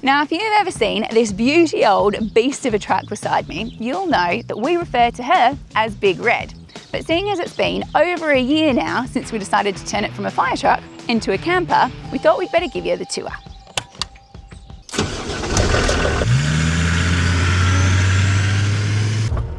Now, if you've ever seen this beauty old beast of a truck beside me, you'll know that we refer to her as Big Red. But seeing as it's been over a year now since we decided to turn it from a fire truck into a camper, we thought we'd better give you the tour.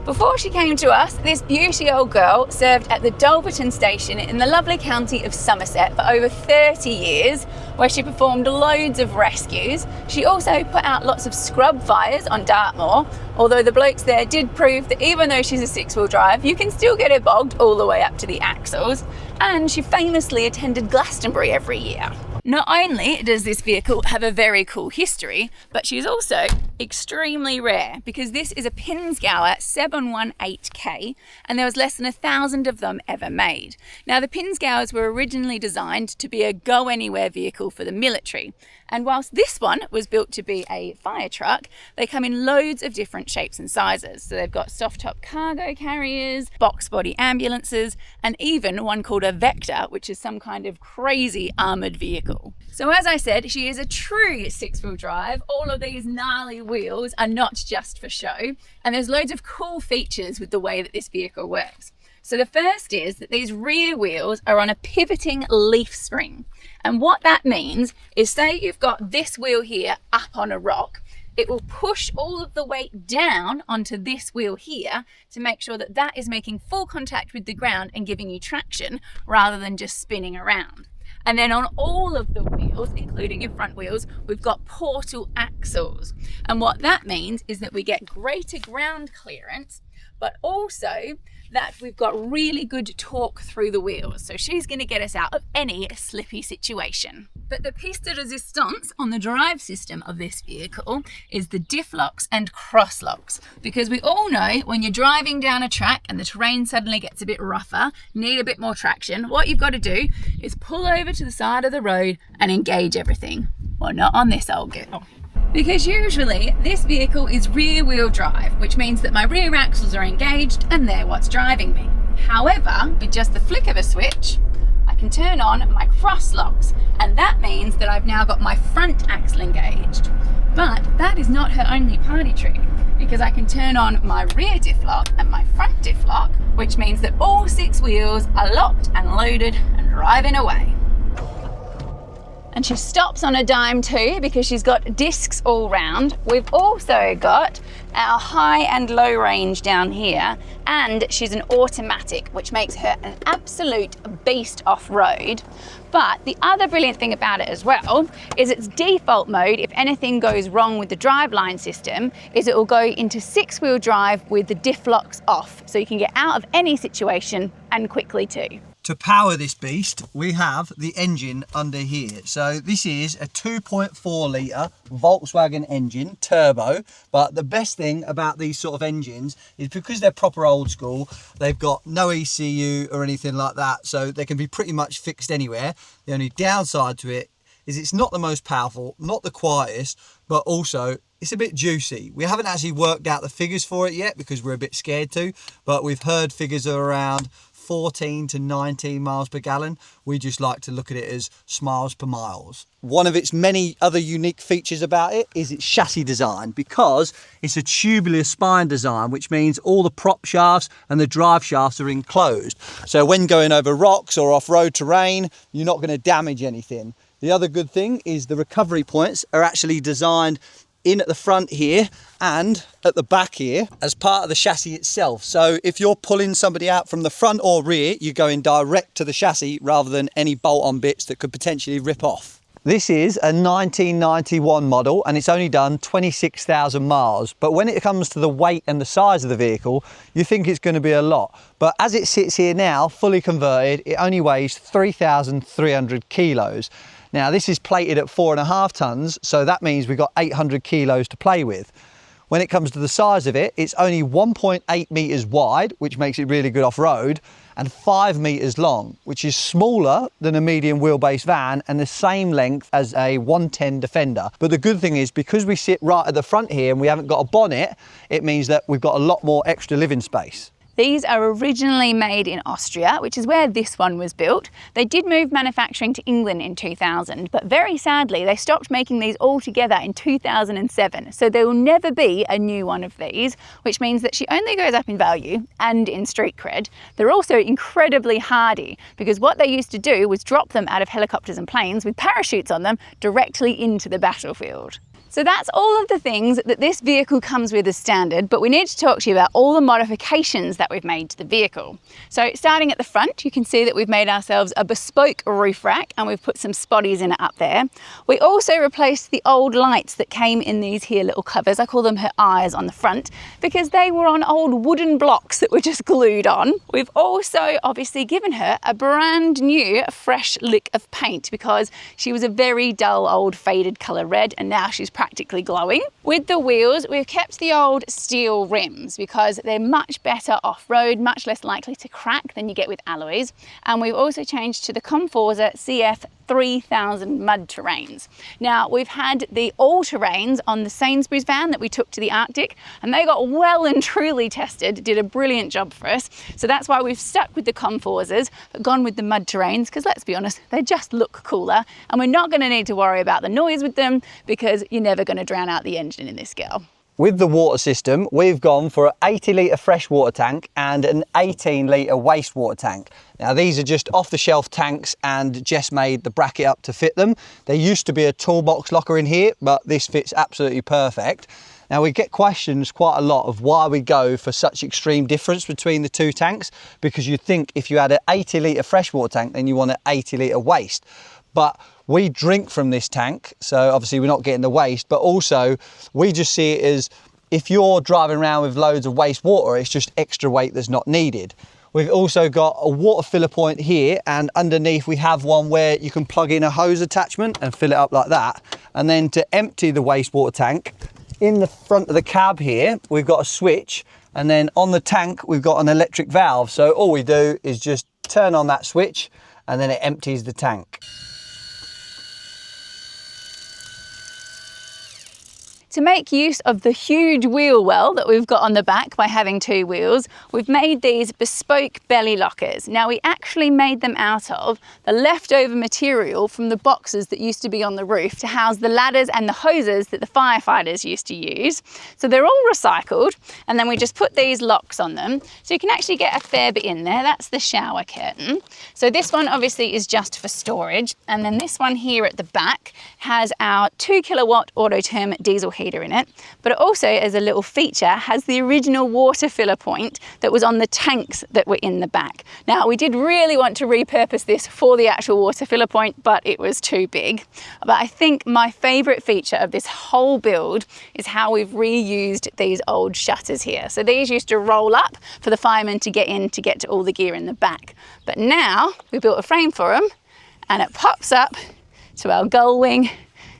Before she came to us, this beauty old girl served at the Dulverton station in the lovely county of Somerset for over 30 years, where she performed loads of rescues. She also put out lots of scrub fires on Dartmoor, although the blokes there did prove that even though she's a six-wheel drive, you can still get her bogged all the way up to the axles. And she famously attended Glastonbury every year. Not only does this vehicle have a very cool history, but she's also extremely rare because this is a Pinzgauer 718K and there was less than 1,000 of them ever made. Now, the Pinzgauers were originally designed to be a go-anywhere vehicle for the military, and whilst this one was built to be a fire truck, they come in loads of different shapes and sizes. So they've got soft top cargo carriers, box body ambulances, and even one called a Vector, which is some kind of crazy armoured vehicle. So as I said, she is a true six-wheel drive. All of these gnarly wheels are not just for show, and there's loads of cool features with the way that this vehicle works. So the first is that these rear wheels are on a pivoting leaf spring. And what that means is, say you've got this wheel here up on a rock, it will push all of the weight down onto this wheel here to make sure that that is making full contact with the ground and giving you traction rather than just spinning around. And then on all of the wheels, including your front wheels, we've got portal axles. And what that means is that we get greater ground clearance, but also that we've got really good torque through the wheels. So she's going to get us out of any slippy situation. But the piece de resistance on the drive system of this vehicle is the diff locks and cross locks. Because we all know when you're driving down a track and the terrain suddenly gets a bit rougher, need a bit more traction, what you've got to do is pull over to the side of the road and engage everything. Well, not on this old girl. Because usually this vehicle is rear wheel drive, which means that my rear axles are engaged and they're what's driving me. However, with just the flick of a switch, I can turn on my cross locks, and that means that I've now got my front axle engaged. But that is not her only party trick, because I can turn on my rear diff lock and my front diff lock, which means that all six wheels are locked and loaded and driving away. And she stops on a dime too because she's got discs all round. We've also got our high and low range down here, and she's an automatic, which makes her an absolute beast off-road. But the other brilliant thing about it as well is its default mode, if anything goes wrong with the driveline system, is it will go into six-wheel drive with the diff locks off, so you can get out of any situation and quickly too. To power this beast, we have the engine under here. So this is a 2.4 litre Volkswagen engine, turbo. But the best thing about these sort of engines is because they're proper old school, they've got no ECU or anything like that. So they can be pretty much fixed anywhere. The only downside to it is it's not the most powerful, not the quietest, but also it's a bit juicy. We haven't actually worked out the figures for it yet because we're a bit scared to, but we've heard figures are around 14 to 19 miles per gallon. We just like to look at it as miles per miles. One of its many other unique features about it is its chassis design, because it's a tubular spine design, which means all the prop shafts and the drive shafts are enclosed. So when going over rocks or off-road terrain, you're not going to damage anything. The other good thing is the recovery points are actually designed in at the front here and at the back here as part of the chassis itself. So if you're pulling somebody out from the front or rear, you're going direct to the chassis rather than any bolt-on bits that could potentially rip off. This is a 1991 model and it's only done 26,000 miles. But when it comes to the weight and the size of the vehicle, you think it's going to be a lot. But as it sits here now, fully converted, it only weighs 3,300 kilos. Now this is plated at 4.5 tons, so that means we've got 800 kilos to play with. When it comes to the size of it, it's only 1.8 metres wide, which makes it really good off-road, and 5 metres long, which is smaller than a medium wheelbase van and the same length as a 110 Defender. But the good thing is, because we sit right at the front here and we haven't got a bonnet, it means that we've got a lot more extra living space. These are originally made in Austria, which is where this one was built. They did move manufacturing to England in 2000, but very sadly, they stopped making these altogether in 2007. So there will never be a new one of these, which means that she only goes up in value and in street cred. They're also incredibly hardy because what they used to do was drop them out of helicopters and planes with parachutes on them directly into the battlefield. So that's all of the things that this vehicle comes with as standard, but we need to talk to you about all the modifications that we've made to the vehicle. So starting at the front, you can see that we've made ourselves a bespoke roof rack and we've put some spotties in it up there. We also replaced the old lights that came in these here little covers. I call them her eyes on the front because they were on old wooden blocks that were just glued on. We've also obviously given her a brand new fresh lick of paint because she was a very dull old faded colour red and now she's practically glowing. With the wheels, we've kept the old steel rims because they're much better off-road, much less likely to crack than you get with alloys. And we've also changed to the Comforza CF 3000 mud terrains. Now we've had the all-terrains on the Sainsbury's van that we took to the Arctic and they got well and truly tested, did a brilliant job for us. So that's why we've stuck with the Comforzas but gone with the mud terrains because let's be honest, they just look cooler and we're not going to need to worry about the noise with them because you're never going to drown out the engine in this girl. With the water system, we've gone for an 80 litre freshwater tank and an 18 litre wastewater tank. Now these are just off the shelf tanks and Jess made the bracket up to fit them. There used to be a toolbox locker in here, but this fits absolutely perfect. Now we get questions quite a lot of why we go for such extreme difference between the two tanks, because you'd think if you had an 80 litre freshwater tank, then you want an 80 litre waste. But we drink from this tank, so obviously we're not getting the waste, but also we just see it as if you're driving around with loads of waste water, it's just extra weight that's not needed. We've also got a water filler point here, and underneath we have one where you can plug in a hose attachment and fill it up like that. And then to empty the wastewater tank, in the front of the cab here, we've got a switch, and then on the tank, we've got an electric valve. So all we do is just turn on that switch and then it empties the tank. To make use of the huge wheel well that we've got on the back by having two wheels, we've made these bespoke belly lockers. Now we actually made them out of the leftover material from the boxes that used to be on the roof to house the ladders and the hoses that the firefighters used to use. So they're all recycled, and then we just put these locks on them. So you can actually get a fair bit in there. That's the shower curtain. So this one obviously is just for storage. And then this one here at the back has our 2 kilowatt Autoterm diesel heater in it, but it also, as a little feature, has the original water filler point that was on the tanks that were in the back. Now we did really want to repurpose this for the actual water filler point, but it was too big. But I think my favorite feature of this whole build is how we've reused these old shutters here. So these used to roll up for the firemen to get in to get to all the gear in the back, but now we built a frame for them and it pops up to our gull wing,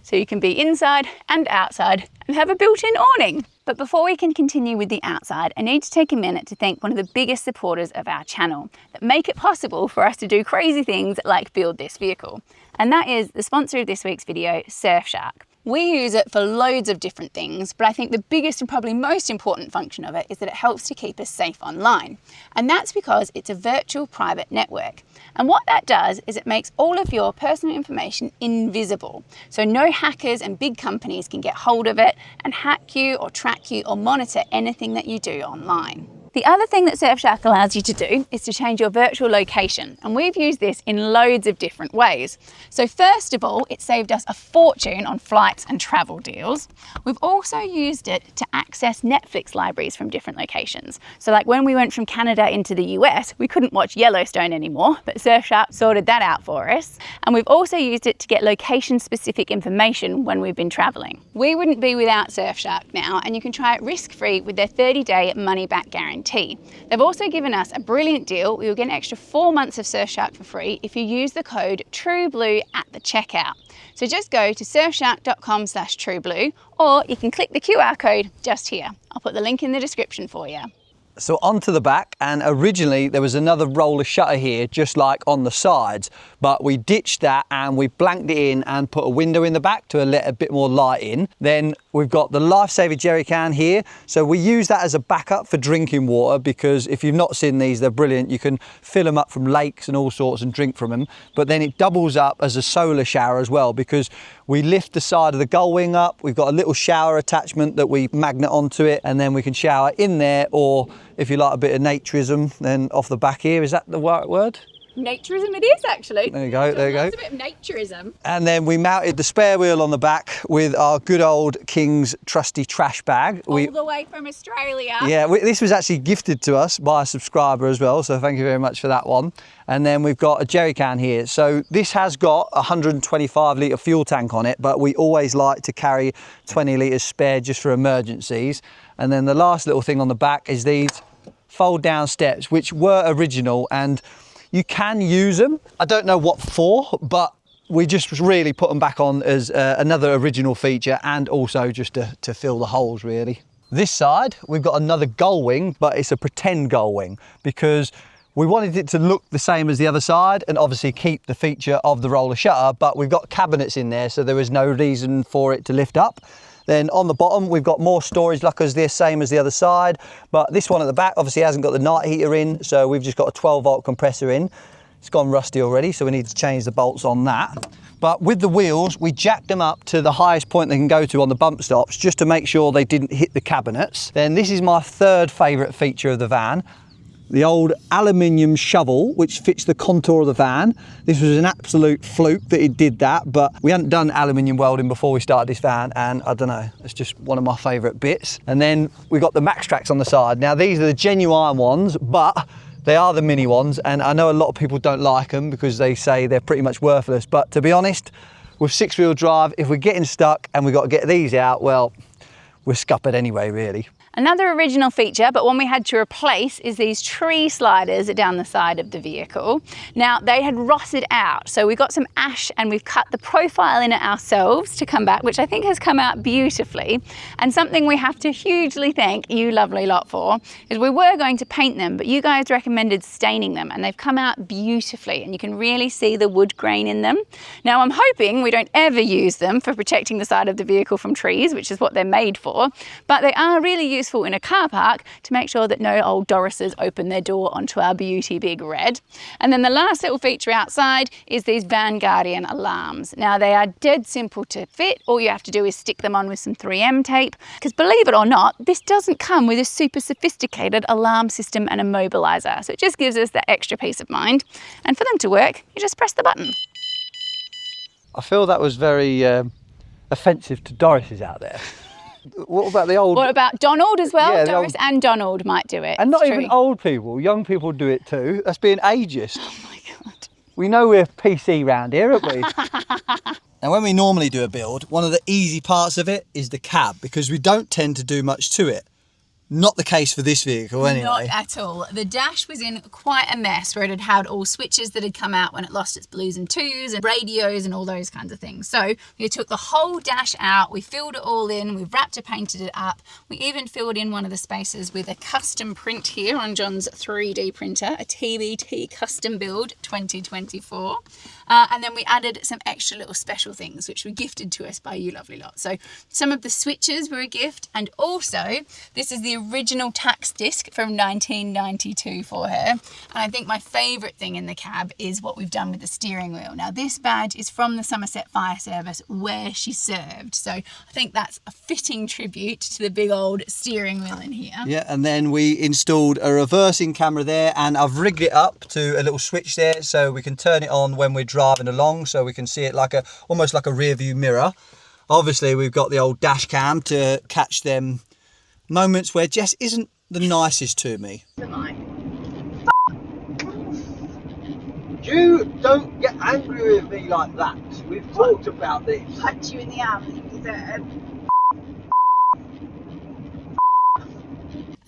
so you can be inside and outside and have a built-in awning. But before we can continue with the outside, I need to take a minute to thank one of the biggest supporters of our channel that make it possible for us to do crazy things like build this vehicle. And that is the sponsor of this week's video, Surfshark. We use it for loads of different things, but I think the biggest and probably most important function of it is that it helps to keep us safe online. And that's because it's a virtual private network. And what that does is it makes all of your personal information invisible. So no hackers and big companies can get hold of it and hack you or track you or monitor anything that you do online. The other thing that Surfshark allows you to do is to change your virtual location, and we've used this in loads of different ways. So first of all, it saved us a fortune on flights and travel deals. We've also used it to access Netflix libraries from different locations. So like when we went from Canada into the US, we couldn't watch Yellowstone anymore, but Surfshark sorted that out for us. And we've also used it to get location-specific information when we've been traveling. We wouldn't be without Surfshark now, and you can try it risk-free with their 30-day money-back guarantee. They've also given us a brilliant deal. You'll get an extra 4 months of Surfshark for free if you use the code TRUEBLUE at the checkout. So just go to surfshark.com/trueblue, or you can click the QR code just here. I'll put the link in the description for you. So onto the back, and originally there was another roller shutter here, just like on the sides, but we ditched that and we blanked it in and put a window in the back to let a bit more light in. Then we've got the Lifesaver jerry can here. So we use that as a backup for drinking water, because if you've not seen these, they're brilliant. You can fill them up from lakes and all sorts and drink from them. But then it doubles up as a solar shower as well, because we lift the side of the gull wing up. We've got a little shower attachment that we magnet onto it, and then we can shower in there, or if you like a bit of naturism, then off the back here. Is that the right word? Naturism it is, actually. There you go, there you go. It's a bit of naturism. And then we mounted the spare wheel on the back with our good old King's trusty trash bag. All the way from Australia. Yeah, this was actually gifted to us by a subscriber as well, so thank you very much for that one. And then we've got a jerry can here. So this has got a 125 litre fuel tank on it, but we always like to carry 20 litres spare just for emergencies. And then the last little thing on the back is these fold down steps, which were original, and you can use them. I don't know what for, but we just really put them back on as another original feature, and also just to fill the holes really. This side, we've got another gull wing, but it's a pretend gull wing, because we wanted it to look the same as the other side and obviously keep the feature of the roller shutter, but we've got cabinets in there, so there was no reason for it to lift up. Then on the bottom, we've got more storage lockers, the same as the other side, but this one at the back obviously hasn't got the night heater in, so we've just got a 12-volt compressor in. It's gone rusty already, so we need to change the bolts on that. But with the wheels, we jacked them up to the highest point they can go to on the bump stops, just to make sure they didn't hit the cabinets. Then this is my third favourite feature of the van. The old aluminium shovel, which fits the contour of the van. This was an absolute fluke that it did that, but we hadn't done aluminium welding before we started this van, and I don't know, it's just one of my favourite bits. And then we got the Max Tracks on the side. Now these are the genuine ones, but they are the mini ones, and I know a lot of people don't like them because they say they're pretty much worthless, but to be honest, with 6-wheel drive, if we're getting stuck and we've got to get these out, well, we're scuppered anyway, really. Another original feature, but one we had to replace, is these tree sliders down the side of the vehicle. Now, they had rotted out, so we got some ash and we've cut the profile in it ourselves to come back, which I think has come out beautifully. And something we have to hugely thank you lovely lot for is we were going to paint them, but you guys recommended staining them, and they've come out beautifully, and you can really see the wood grain in them. Now, I'm hoping we don't ever use them for protecting the side of the vehicle from trees, which is what they're made for, but they are really useful in a car park to make sure that no old Dorises open their door onto our beauty big red. And then the last little feature outside is these Van Guardian alarms. Now they are dead simple to fit. All you have to do is stick them on with some 3M tape, because believe it or not, this doesn't come with a super sophisticated alarm system and immobilizer. So it just gives us that extra peace of mind. And for them to work, you just press the button. I feel that was very offensive to Doris's out there. What about the old... What about Donald as well? Yeah, Doris and Donald might do it. And not It's even true. old people, young people do it too. That's being ageist. Oh my God. We know we're PC round here, aren't we? Now when we normally do a build, one of the easy parts of it is the cab, because we don't tend to do much to it. Not the case for this vehicle anyway. Not at all. The dash was in quite a mess, where it had had all switches that had come out when it lost its blues and twos and radios and all those kinds of things. So we took the whole dash out, we filled it all in, we wrapped and painted it up. We even filled in one of the spaces with a custom print here on John's 3D printer, a TBT custom build 2024. And then we added some extra little special things which were gifted to us by you lovely lot. So some of the switches were a gift, and also this is the original tax disc from 1992 for her. And I think my favourite thing in the cab is what we've done with the steering wheel. Now this badge is from the Somerset Fire Service where she served, so I think that's a fitting tribute to the big old steering wheel in here. Yeah, and then we installed a reversing camera there, and I've rigged it up to a little switch there so we can turn it on when we're driving along, so we can see it like almost like a rear view mirror. Obviously we've got the old dash cam to catch them moments where Jess isn't the nicest to me. You don't get angry with me like that. We've talked about this. Punch you in the arm that you deserve.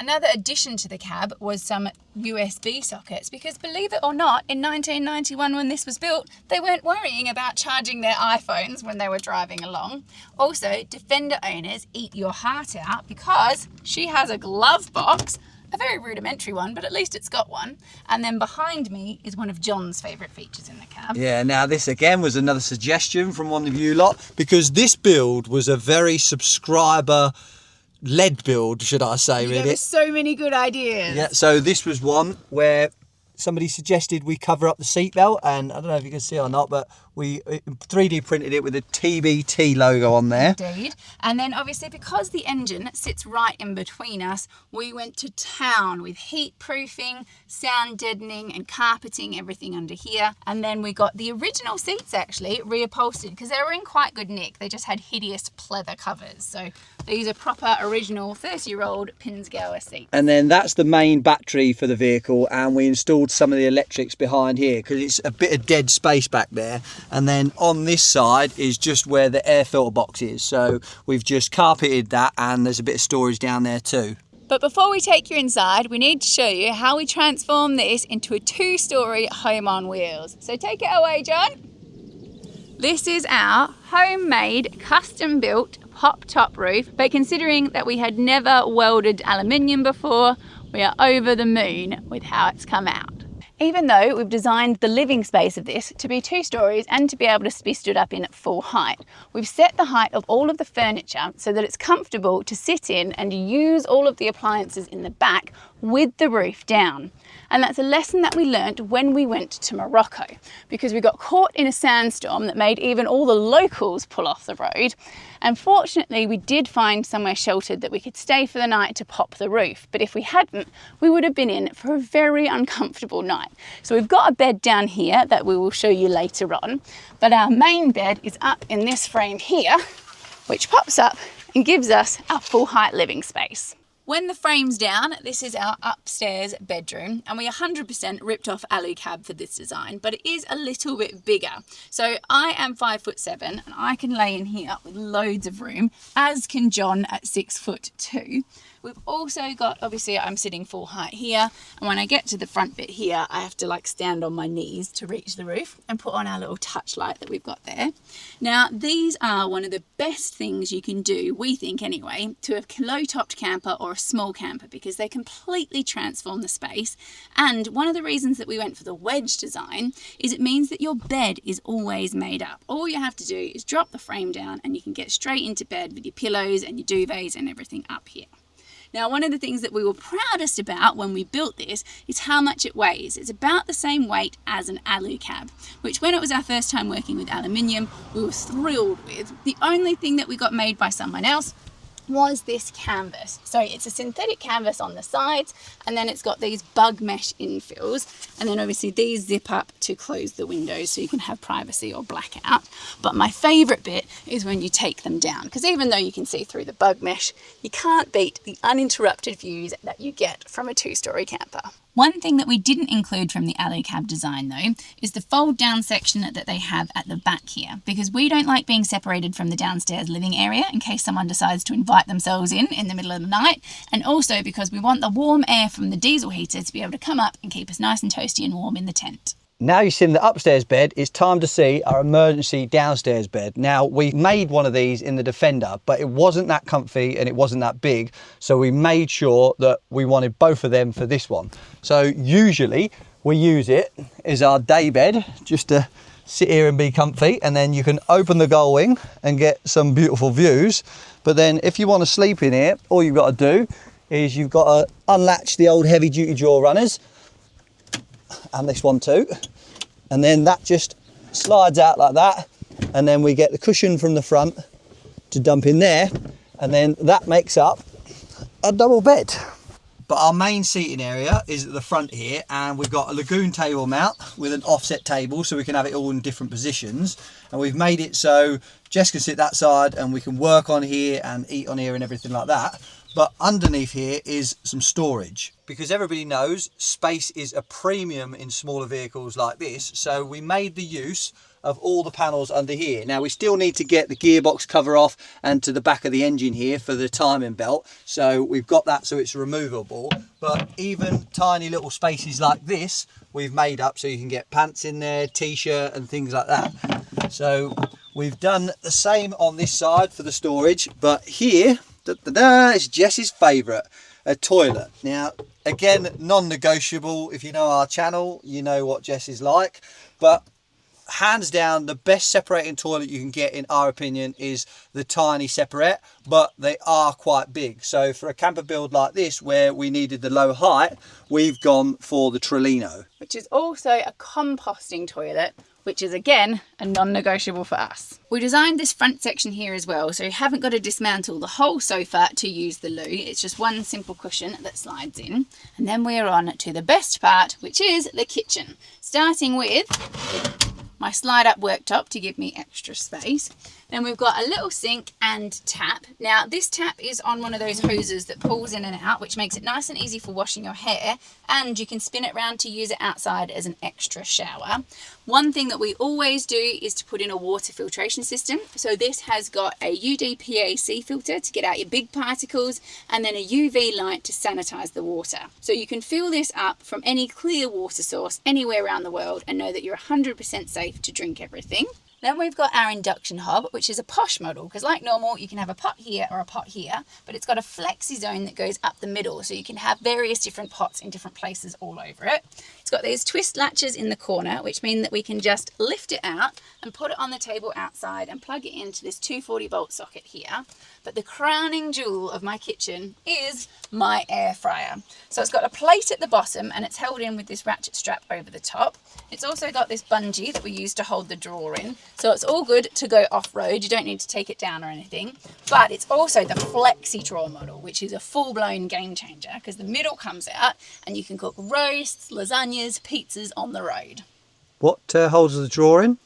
Another addition to the cab was some USB sockets, because believe it or not, in 1991 when this was built, they weren't worrying about charging their iPhones when they were driving along. Also, Defender owners eat your heart out, because she has a glove box A very rudimentary one, but at least it's got one. And then behind me is one of John's favourite features in the cab. Yeah, now this again was another suggestion from one of you lot, because this build was a very subscriber-led build, should I say, You really. gave us so many good ideas. Yeah, so this was one where somebody suggested we cover up the seatbelt, and I don't know if you can see or not, but we 3D printed it with a TBT logo on there. Indeed. And then obviously because the engine sits right in between us, we went to town with heat proofing, sound deadening and carpeting everything under here. And then we got the original seats actually reupholstered because they were in quite good nick. They just had hideous pleather covers. So these are proper original 30-year-old Pinzgauer seats. And then that's the main battery for the vehicle, and we installed some of the electrics behind here because it's a bit of dead space back there. And then on this side is just where the air filter box is. So we've just carpeted that, and there's a bit of storage down there too. But before we take you inside, we need to show you how we transform this into a 2-storey home on wheels. So take it away, John. This is our homemade, custom built pop top roof. But considering that we had never welded aluminium before, we are over the moon with how it's come out. Even though we've designed the living space of this to be 2 stories and to be able to be stood up in at full height, we've set the height of all of the furniture so that it's comfortable to sit in and use all of the appliances in the back with the roof down. And that's a lesson that we learnt when we went to Morocco, because we got caught in a sandstorm that made even all the locals pull off the road. And fortunately, we did find somewhere sheltered that we could stay for the night to pop the roof. But if we hadn't, we would have been in for a very uncomfortable night. So we've got a bed down here that we will show you later on. But our main bed is up in this frame here, which pops up and gives us our full height living space. When the frame's down, this is our upstairs bedroom, and we 100% ripped off alu cab for this design, but it is a little bit bigger. So I am 5'7", and I can lay in here with loads of room, as can John at 6'2". We've also got, obviously I'm sitting full height here, and when I get to the front bit here, I have to like stand on my knees to reach the roof and put on our little touch light that we've got there. Now, these are one of the best things you can do, we think anyway, to a low-topped camper or a small camper, because they completely transform the space. And one of the reasons that we went for the wedge design is it means that your bed is always made up. All you have to do is drop the frame down and you can get straight into bed with your pillows and your duvets and everything up here. Now, one of the things that we were proudest about when we built this is how much it weighs. It's about the same weight as an alu cab, which when it was our first time working with aluminium, we were thrilled with. The only thing that we got made by someone else was this canvas. So it's a synthetic canvas on the sides, and then it's got these bug mesh infills, and then obviously these zip up to close the windows so you can have privacy or blackout. But my favourite bit is when you take them down, because even though you can see through the bug mesh, you can't beat the uninterrupted views that you get from a 2-story camper. One thing that we didn't include from the alu cab design though is the fold down section that they have at the back here, because we don't like being separated from the downstairs living area in case someone decides to invite themselves in the middle of the night, and also because we want the warm air from the diesel heater to be able to come up and keep us nice and toasty and warm in the tent. Now you've seen the upstairs bed, it's time to see our emergency downstairs bed. Now, we made one of these in the Defender, but it wasn't that comfy and it wasn't that big, so we made sure that we wanted both of them for this one. So usually we use it as our day bed, just to sit here and be comfy, and then you can open the gull wing and get some beautiful views. But then if you want to sleep in here, all you've got to do is you've got to unlatch the old heavy duty drawer runners, and this one too, and then that just slides out like that, and then we get the cushion from the front to dump in there, and then that makes up a double bed. But our main seating area is at the front here, and we've got a lagoon table mount with an offset table so we can have it all in different positions, and we've made it so Jess can sit that side and we can work on here and eat on here and everything like that. But underneath here is some storage, because everybody knows space is a premium in smaller vehicles like this. So we made the use of all the panels under here. Now we still need to get the gearbox cover off and to the back of the engine here for the timing belt. So we've got that so it's removable, but even tiny little spaces like this, we've made up so you can get pants in there, t-shirt and things like that. So we've done the same on this side for the storage, but here, it's Jess's favourite, a toilet. Now, Again, non-negotiable. If you know our channel, you know what Jess is like. But hands down, the best separating toilet you can get, in our opinion, is the tiny separate, but they are quite big. So for a camper build like this, where we needed the low height, we've gone for the Trolino. Which is also a composting toilet, which is again a non-negotiable for us. We designed this front section here as well, so you haven't got to dismantle the whole sofa to use the loo. It's just one simple cushion that slides in. And then we're on to the best part, which is the kitchen. Starting with my slide up worktop to give me extra space. Then we've got a little sink and tap. Now this tap is on one of those hoses that pulls in and out, which makes it nice and easy for washing your hair, and you can spin it around to use it outside as an extra shower. One thing that we always do is to put in a water filtration system. So this has got a UDPAC filter to get out your big particles, and then a UV light to sanitize the water. So you can fill this up from any clear water source anywhere around the world and know that you're 100% safe to drink everything. Then we've got our induction hob, which is a posh model, because like normal, you can have a pot here or a pot here, but it's got a flexi zone that goes up the middle, so you can have various different pots in different places all over it. It's got these twist latches in the corner, which mean that we can just lift it out and put it on the table outside and plug it into this 240-volt socket here. But the crowning jewel of my kitchen is my air fryer. So it's got a plate at the bottom and it's held in with this ratchet strap over the top. It's also got this bungee that we use to hold the drawer in. So it's all good to go off-road. You don't need to take it down or anything. But it's also the flexi drawer model, which is a full-blown game changer, because the middle comes out and you can cook roasts, lasagnas, pizzas on the road. What holds the drawer in?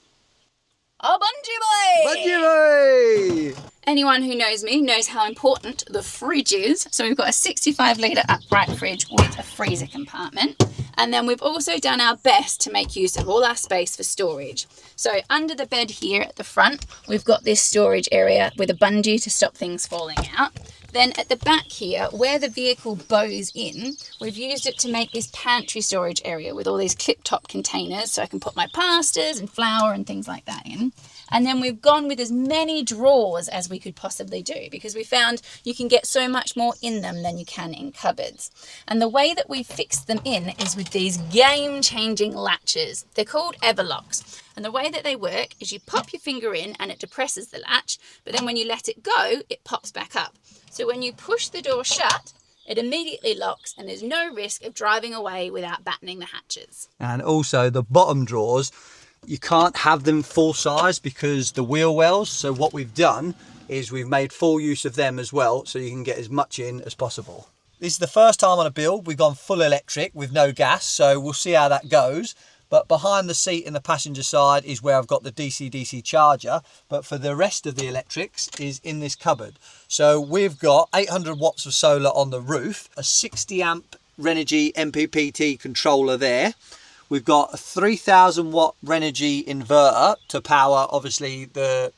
A bungee boy! Bungee boy! Anyone who knows me knows how important the fridge is. So we've got a 65-litre upright fridge with a freezer compartment. And then we've also done our best to make use of all our space for storage. So under the bed here at the front, we've got this storage area with a bungee to stop things falling out. Then at the back here, where the vehicle bows in, we've used it to make this pantry storage area with all these clip-top containers, so I can put my pastas and flour and things like that in. And then we've gone with as many drawers as we could possibly do, because we found you can get so much more in them than you can in cupboards. And the way that we've fixed them in is with these game-changing latches. They're called Everlocks. And the way that they work is you pop your finger in and it depresses the latch, but then when you let it go, it pops back up. So when you push the door shut, it immediately locks and there's no risk of driving away without battening the hatches. And also the bottom drawers, you can't have them full size because the wheel wells. So what we've done is we've made full use of them as well, so you can get as much in as possible. This is the first time on a build we've gone full electric with no gas, so we'll see how that goes. But behind the seat in the passenger side is where I've got the DC-DC charger. But for the rest of the electrics is in this cupboard. So we've got 800 watts of solar on the roof, a 60 amp Renogy MPPT controller there. We've got a 3000 watt Renogy inverter to power, obviously, the,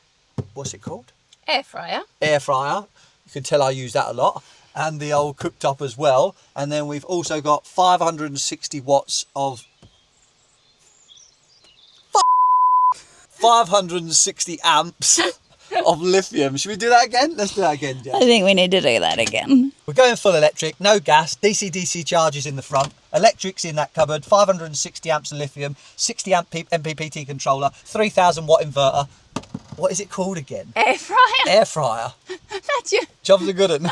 what's it called? Air fryer. Air fryer. You can tell I use that a lot. And the old cooktop as well. And then we've also got 560 watts of 560 amps of lithium. Should we do that again? Let's do that again, Jess. I think we need to do that again. We're going full electric, no gas, DC-DC charges in the front, electrics in that cupboard, 560 amps of lithium, 60 amp MPPT controller, 3000 watt inverter. What is it called again? Air fryer. Air fryer. That's you. Job's a good one.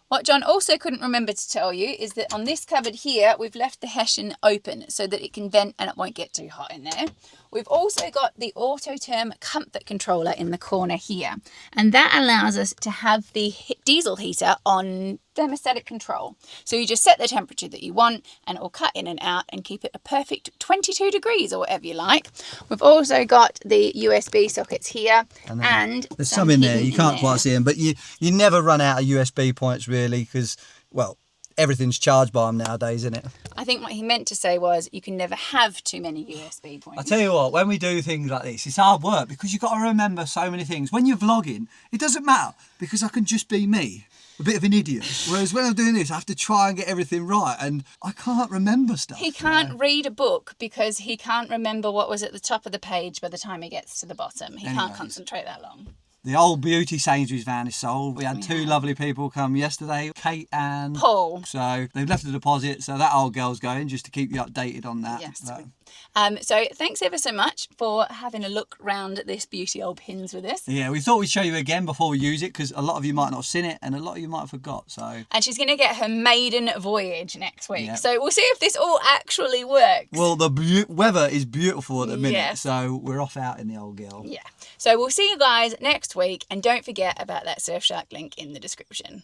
What John also couldn't remember to tell you is that on this cupboard here, we've left the Hessian open so that it can vent and it won't get too hot in there. We've also got the Autoterm comfort controller in the corner here, and that allows us to have the diesel heater on thermostatic control. So you just set the temperature that you want and it will cut in and out and keep it a perfect 22 degrees or whatever you like. We've also got the USB sockets here, and there's some in there, you can't quite see them, but you never run out of USB points really, because, well, everything's charged by them nowadays, isn't it? I think what he meant to say was you can never have too many USB points. I tell you what, when we do things like this, it's hard work because you've got to remember so many things. When you're vlogging, it doesn't matter because I can just be me, a bit of an idiot. Whereas when I'm doing this, I have to try and get everything right and I can't remember stuff. He can't read a book because he can't remember what was at the top of the page by the time he gets to the bottom. He can't concentrate that long. The old beauty Sainsbury's van is sold. We had two lovely people come yesterday, Kate and Paul. So they've left a deposit, so that old girl's going, just to keep you updated on that. Yes. But, So thanks ever so much for having a look round this beauty old pins with us. yeah, we thought we'd show you again before we use it, because a lot of you might not have seen it and a lot of you might have forgot. So. And she's going to get her maiden voyage next week. Yep. So we'll see if this all actually works. Well, the weather is beautiful at the minute, Yes. so we're off out in the old girl. Yeah. So we'll see you guys next week, and don't forget about that Surfshark link in the description.